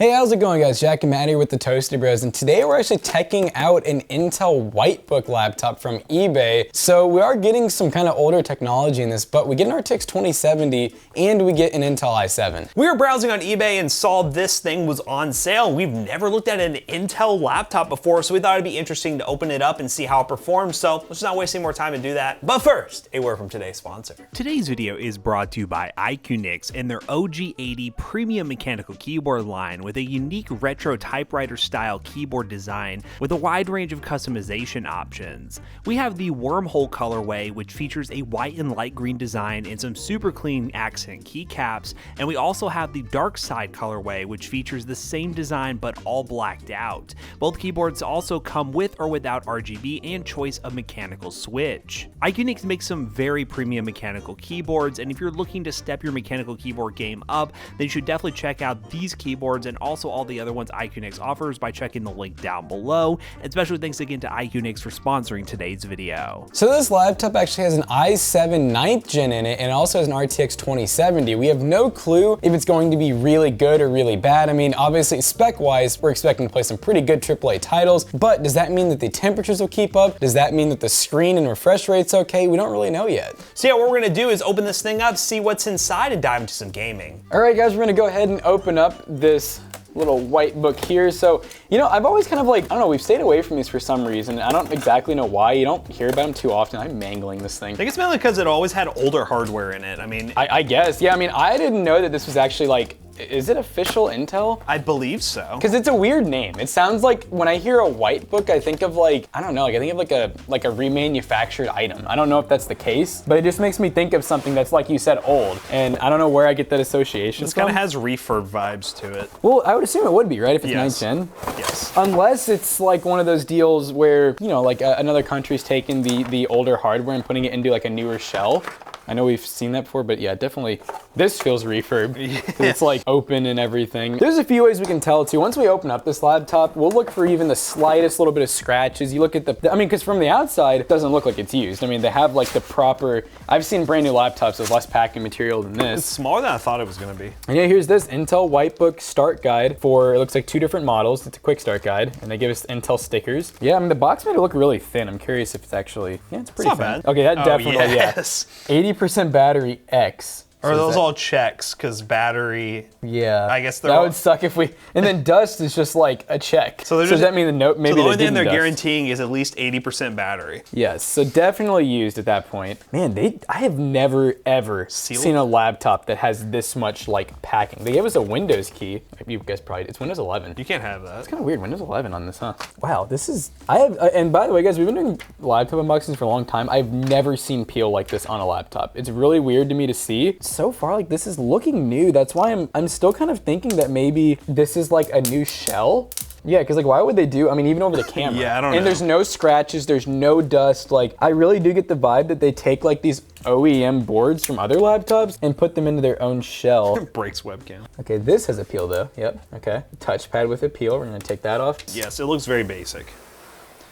Hey, how's it going guys? Jack and Matt here with the Toasty Bros, and today we're actually teching out an Intel Whitebook laptop from eBay. So we are getting some kind of older technology in this, but we get an RTX 2070 and we get an Intel i7. We were browsing on eBay and saw this thing was on sale. We've never looked at an Intel laptop before, so we thought it'd be interesting to open it up and see how it performs. So let's not waste any more time and do that. But first, a word from today's sponsor. Today's video is brought to you by Iqnix and their OG80 premium mechanical keyboard line with a unique retro typewriter style keyboard design with a wide range of customization options. We have the Wormhole colorway, which features a white and light green design and some super clean accent keycaps, and we also have the Dark Side colorway, which features the same design but all blacked out. Both keyboards also come with or without RGB and choice of mechanical switch. Iqnix makes some very premium mechanical keyboards, and if you're looking to step your mechanical keyboard game up, then you should definitely check out these keyboards and also all the other ones Iqnix offers by checking the link down below. And special thanks again to Iqnix for sponsoring today's video. So this laptop actually has an i7 9th gen in it, and it also has an RTX 2070. We have no clue if it's going to be really good or really bad. I mean, obviously spec-wise, we're expecting to play some pretty good AAA titles, but does that mean that the temperatures will keep up? Does that mean that the screen and refresh rate's okay? We don't really know yet. So yeah, what we're gonna do is open this thing up, see what's inside, and dive into some gaming. All right guys, we're gonna go ahead and open up this little white book here. So, you know, I've always kind of like, I don't know, we've stayed away from these for some reason. I don't exactly know why. You don't hear about them too often. I'm mangling this thing. I think it's mainly because it always had older hardware in it. I mean, I guess, yeah, I mean, I didn't know that this was actually like, is it official Intel? I believe so. Because it's a weird name. It sounds like, when I hear a white book, I think of like, I don't know, like I think of like a remanufactured item. I don't know if that's the case, but it just makes me think of something that's, like you said, old. And I don't know where I get that association This from. kind of has refurb vibes to it. Well, I would assume it would be, right? If it's Yes. 9th gen? Yes. Unless it's like one of those deals where, you know, like another country's taking the older hardware and putting it into like a newer shell. I know we've seen that before, but yeah, definitely this feels refurb. It's like open and everything. There's a few ways we can tell too. Once we open up this laptop, we'll look for even the slightest little bit of scratches. You look at I mean, because from the outside, it doesn't look like it's used. I mean, they have like the proper, I've seen brand new laptops with less packing material than this. It's smaller than I thought it was gonna be. And yeah, here's this Intel Whitebook start guide for, it looks like 2 different models. It's a quick start guide, and they give us Intel stickers. Yeah, I mean, the box made it look really thin. I'm curious if it's actually, yeah, it's pretty It's thin. not bad. Okay, that definitely, yes. yeah. 80% battery X. Or are So is those that- all checks? Because battery. Yeah. I guess they're that all- would suck if we, and then dust is just like a check. So does that mean the note, maybe So the only they thing they're didn't dust? guaranteeing is at least 80% battery. Yes, so definitely used at that point. Man, I have never ever Sealed? seen a laptop that has this much like packing. They gave us a Windows key. You guys probably, it's Windows 11. You can't have that. It's kind of weird, Windows 11 on this, huh? Wow, this is, and by the way guys, we've been doing laptop unboxings for a long time. I've never seen peel like this on a laptop. It's really weird to me to see. So far, like this is looking new. That's why I'm still kind of thinking that maybe this is like a new shell. Yeah, because like why would they do, I mean, even over the camera. Yeah, I don't know. And there's no scratches, there's no dust. Like I really do get the vibe that they take like these OEM boards from other laptops and put them into their own shell. Breaks webcam. Okay, this has a peel though. Yep, okay. Touchpad with a peel, we're gonna take that off. Yes, it looks very basic.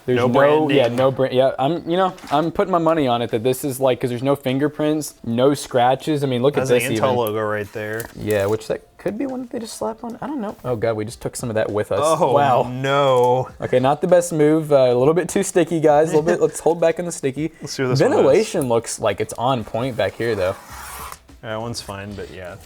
There's No branding. Yeah, no brand. Yeah, I'm putting my money on it that this is like, because there's no fingerprints, no scratches. I mean, look Has at the this Intel even. logo right there. Yeah, which that could be one that they just slapped on. I don't know. Oh god, we just took some of that with us. Oh, wow. no. Okay, not the best move. A little bit too sticky, guys. A little bit. Let's hold back in the sticky. Let's see what this one Ventilation looks like it's on point back here, though. That one's fine, but yeah.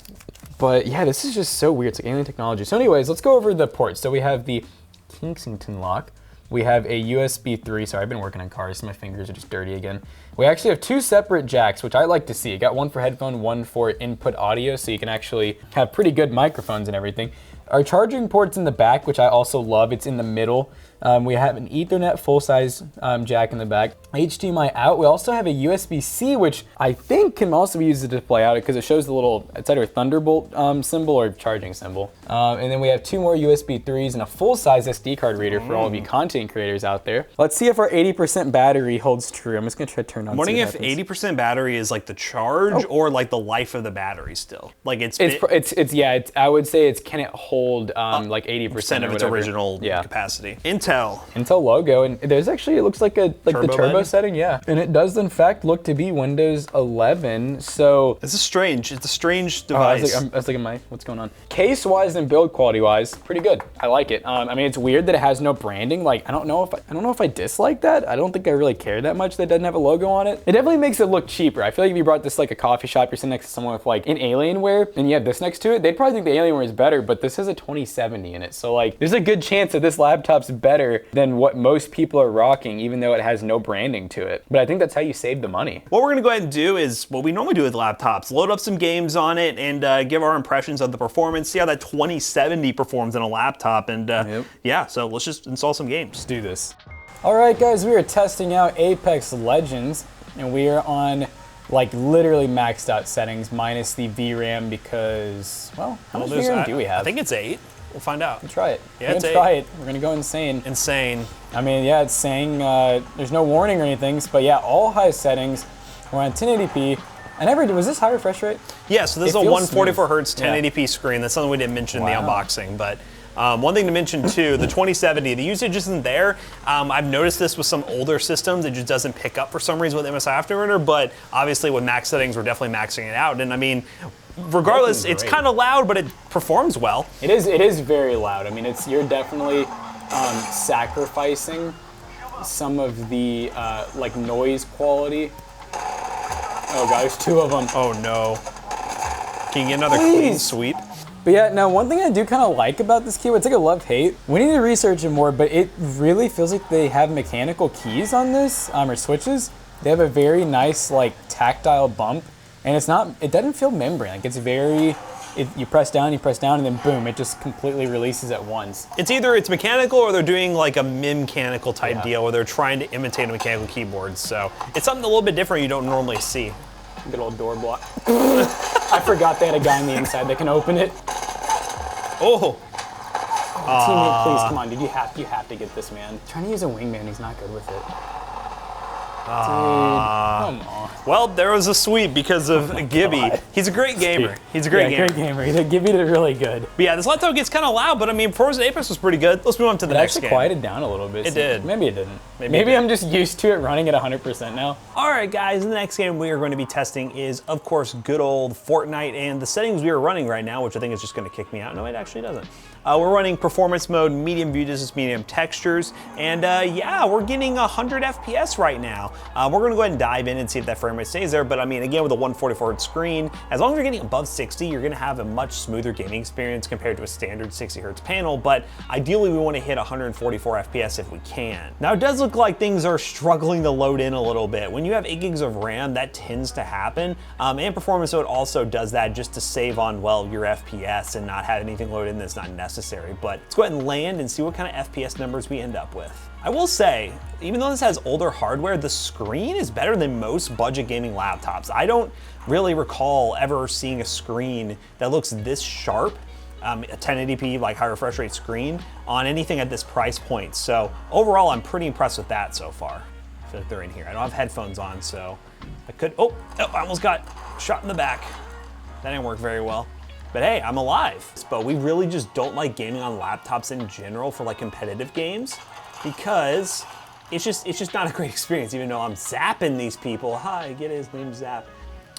But yeah, this is just so weird. It's like alien technology. So anyways, let's go over the ports. So we have the Kingsington lock. We have a USB 3. Sorry, I've been working on cars, so my fingers are just dirty again. We actually have 2 separate jacks, which I like to see. Got one for headphone, one for input audio, so you can actually have pretty good microphones and everything. Our charging port's in the back, which I also love. It's in the middle. We have an Ethernet full-size jack in the back. HDMI out. We also have a USB-C, which I think can also be used to display out because it shows the little, it's either a Thunderbolt symbol or charging symbol. And then we have 2 more USB 3s and a full-size SD card reader for all of you content creators out there. Let's see if our 80% battery holds true. I'm just gonna try to turn turned on. I'm wondering see if what happens. 80% battery is like the charge or like the life of the battery still. Like I would say can it hold like 80% percent or of its whatever. original capacity. Intel logo, and there's actually, it looks like the turbo button? setting, yeah. And it does in fact look to be Windows 11, so. This is strange. It's a strange Oh, I device. was like, what's going on? Case-wise and build quality-wise, pretty good. I like it. I mean, it's weird that it has no branding. Like, I don't know if I dislike that. I don't think I really care that much that it doesn't have a logo on it. It definitely makes it look cheaper. I feel like if you brought this like a coffee shop, you're sitting next to someone with like an Alienware, and you have this next to it, they'd probably think the Alienware is better, but this has a 2070 in it. So like, there's a good chance that this laptop's better than what most people are rocking, even though it has no branding to it. But I think that's how you save the money. What we're gonna go ahead and do is what we normally do with laptops, load up some games on it and give our impressions of the performance, see how that 2070 performs in a laptop, and yeah, so let's just install some games. Let's do this. All right, guys, we are testing out Apex Legends, and we are on like literally maxed out settings minus the VRAM because, well, how much VRAM do we have? I think it's 8. We'll find out. Try it. Yeah, We're it's gonna try it. We're gonna go insane. Insane. I mean, yeah, it's saying there's no warning or anything, but yeah, all high settings. We're on 1080p. Was this high refresh rate? Yeah, so this is a feels 144 smooth. hertz 1080p screen. That's something we didn't mention in the Wow. unboxing, but one thing to mention too, the 2070, the usage isn't there. I've noticed this with some older systems, it just doesn't pick up for some reason with MSI Afterburner, but obviously with max settings, we're definitely maxing it out. And I mean, regardless, it's kind of loud, but it performs well. It is very loud. I mean, you're definitely sacrificing some of the like noise quality. Oh god, there's 2 of them. Oh no. Can you get another clean sweep? But yeah, now one thing I do kind of like about this keyboard, it's like a love-hate. We need to research it more, but it really feels like they have mechanical keys on this, or switches. They have a very nice like tactile bump, and it doesn't feel membrane. Like it's very, you press down, and then boom, it just completely releases at once. It's either it's mechanical or they're doing like a mechanical type deal where they're trying to imitate a mechanical keyboard. So it's something a little bit different you don't normally see. Good old door block. I forgot they had a guy on the inside that can open it. Oh. Teammate, please, come on, dude. You have to get this, man. Trying to use a wingman, he's not good with it. Dude, come on. Well, there was a sweep because of Gibby. God. He's a great gamer. He's a great gamer. Great gamer. Gibby did really good. But yeah, this laptop gets kind of loud, but I mean, Forza Apex was pretty good. Let's move on to the It next actually game. quieted down a little bit. It did. Maybe it didn't. Maybe it did. I'm just used to it running at 100% now. All right, guys, the next game we are going to be testing is, of course, good old Fortnite, and the settings we are running right now, which I think is just going to kick me out. No, it actually doesn't. We're running performance mode, medium view distance, medium textures, and yeah, we're getting 100 FPS right now. We're going to go ahead and dive in and see if that frame rate stays there, but I mean, again, with a 144 Hz screen, as long as you're getting above 60, you're going to have a much smoother gaming experience compared to a standard 60 Hz panel, but ideally we want to hit 144 FPS if we can. Now, it does look like things are struggling to load in a little bit. When you have 8 gigs of RAM, that tends to happen, and performance mode also does that just to save on, well, your FPS and not have anything load in that's not necessary. But let's go ahead and land and see what kind of FPS numbers we end up with. I will say, even though this has older hardware, the screen is better than most budget gaming laptops. I don't really recall ever seeing a screen that looks this sharp, a 1080p like high refresh rate screen on anything at this price point. So overall, I'm pretty impressed with that so far. I feel like they're in here. I don't have headphones on, so I could, oh, I almost got shot in the back. That didn't work very well. But hey, I'm alive. But we really just don't like gaming on laptops in general for like competitive games because it's just not a great experience, even though I'm zapping these people. Hi, get it, his name's Zap.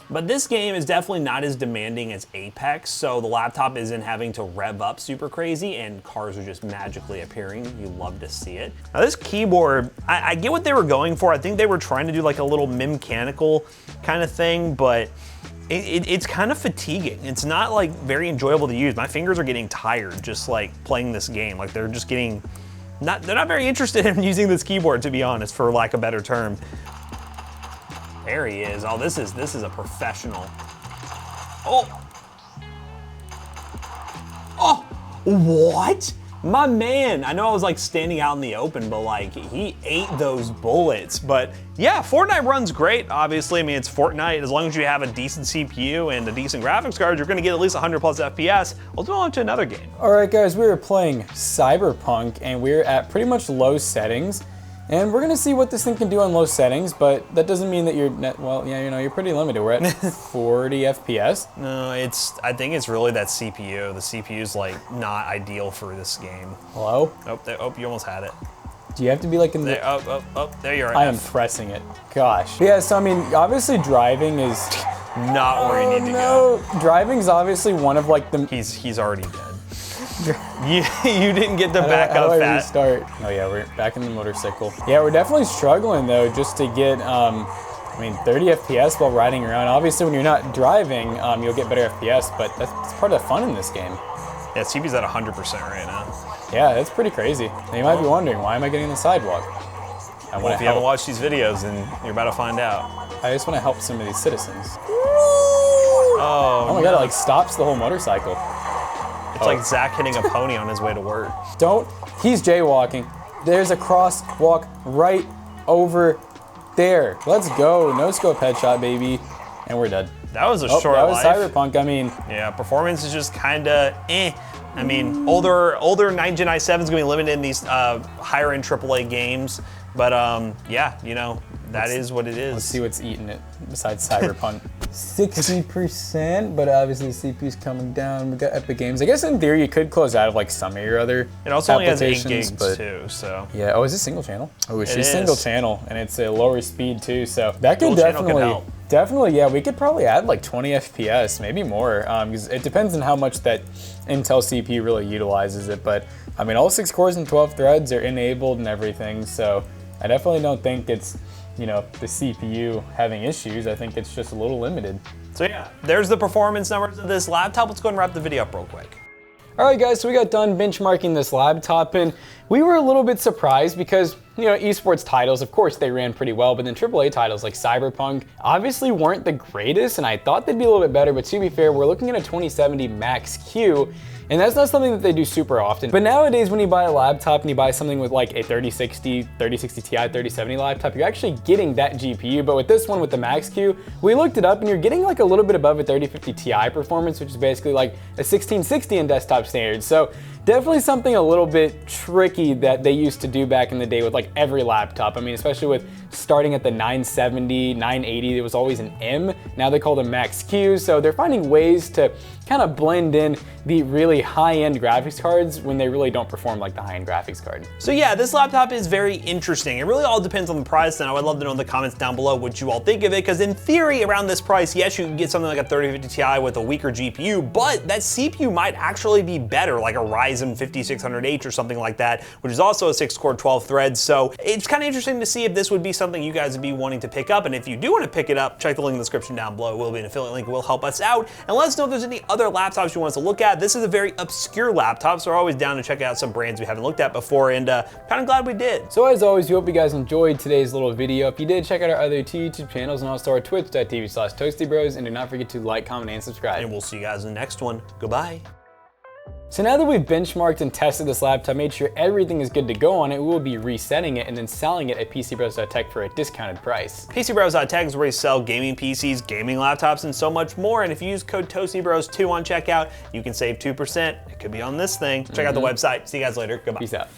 But this game is definitely not as demanding as Apex, so the laptop isn't having to rev up super crazy and cars are just magically appearing. You love to see it. Now this keyboard, I get what they were going for. I think they were trying to do like a little mechanical kind of thing, but it's kind of fatiguing. It's not like very enjoyable to use. My fingers are getting tired just like playing this game. Like they're just getting, they're not very interested in using this keyboard, to be honest, for lack of a better term. There he is. Oh, this is a professional. Oh. Oh, what? My man, I know I was like standing out in the open, but like he ate those bullets. But yeah, Fortnite runs great, obviously. I mean, it's Fortnite. As long as you have a decent CPU and a decent graphics card, you're gonna get at least 100 plus FPS. Let's move on to another game. All right, guys, we were playing Cyberpunk and we're at pretty much low settings. And we're gonna see what this thing can do on low settings, but that doesn't mean that you're pretty limited. We're at 40 FPS. No, I think it's really that CPU. The CPU is like not ideal for this game. Hello? Oh, you almost had it. Do you have to be like in the... There you are. I am pressing it. Gosh. Yeah, so I mean, obviously driving is... Not where you need to go. Driving's obviously one of like the... He's already dead. you didn't get the back how up do I fat. restart? Oh yeah, we're back in the motorcycle. Yeah, we're definitely struggling though, just to get, 30 FPS while riding around. Obviously, when you're not driving, you'll get better FPS, but that's part of the fun in this game. Yeah, CP's at 100% right now. Yeah, that's pretty crazy. Now you might be wondering, why am I getting on the sidewalk? Well, if you haven't watched these videos, then you're about to find out. I just want to help some of these citizens. Oh my God, it like stops the whole motorcycle. It's like Zach hitting a pony on his way to work. He's jaywalking. There's a crosswalk right over there. Let's go. No scope headshot, baby. And we're dead. That was a short that was life. Cyberpunk. I mean, yeah, performance is just kind of eh. I mean, older 9 Gen i7 is going to be limited in these higher end AAA games. But yeah, that is what it is. Let's see what's eating it besides Cyberpunk. 60%, but obviously the CPU's coming down. We got Epic Games. I guess in theory you could close out of like some of your other It also only has 8 applications, gigs too, so. Yeah, oh, is it single channel? Oh, she's is. single channel, and it's a lower speed too, so that could Dual channel can help. definitely, yeah, we could probably add like 20 FPS, maybe more, because it depends on how much that Intel CPU really utilizes it, but I mean, all 6 cores and 12 threads are enabled and everything, so I definitely don't think it's, the CPU having issues. I think it's just a little limited. So yeah, there's the performance numbers of this laptop. Let's go ahead and wrap the video up real quick. All right, guys, so we got done benchmarking this laptop, and we were a little bit surprised because, esports titles, of course, they ran pretty well, but then AAA titles like Cyberpunk obviously weren't the greatest, and I thought they'd be a little bit better, but to be fair, we're looking at a 2070 Max-Q, and that's not something that they do super often. But nowadays, when you buy a laptop and you buy something with like a 3060 Ti, 3070 laptop, you're actually getting that GPU. But with this one, with the Max-Q, we looked it up and you're getting like a little bit above a 3050 Ti performance, which is basically like a 1660 in desktop standards. So definitely something a little bit tricky that they used to do back in the day with like every laptop. I mean, especially with starting at the 970, 980, it was always an M. Now they call them Max-Q. So they're finding ways to kind of blend in the really high-end graphics cards when they really don't perform like the high-end graphics card. So yeah, this laptop is very interesting. It really all depends on the price, and I would love to know in the comments down below what you all think of it, because in theory, around this price, yes, you can get something like a 3050 Ti with a weaker GPU, but that CPU might actually be better, like a Ryzen 5600H or something like that, which is also a 6-core 12 threads. So it's kind of interesting to see if this would be something you guys would be wanting to pick up, and if you do want to pick it up, check the link in the description down below. It will be an affiliate link. It will help us out, and let us know if there's any other laptops you want us to look at. This is a very obscure laptop, so we're always down to check out some brands we haven't looked at before, and kind of glad we did. So as always, we hope you guys enjoyed today's little video. If you did, check out our other 2 YouTube channels and also our twitch.tv/ToastyBros, and do not forget to like, comment, and subscribe. And we'll see you guys in the next one. Goodbye. So now that we've benchmarked and tested this laptop, made sure everything is good to go on it, we will be resetting it and then selling it at PCBros.tech for a discounted price. PCBros.tech is where we sell gaming PCs, gaming laptops, and so much more. And if you use code ToastyBros2 on checkout, you can save 2%. It could be on this thing. Check out the website. See you guys later. Goodbye. Peace out.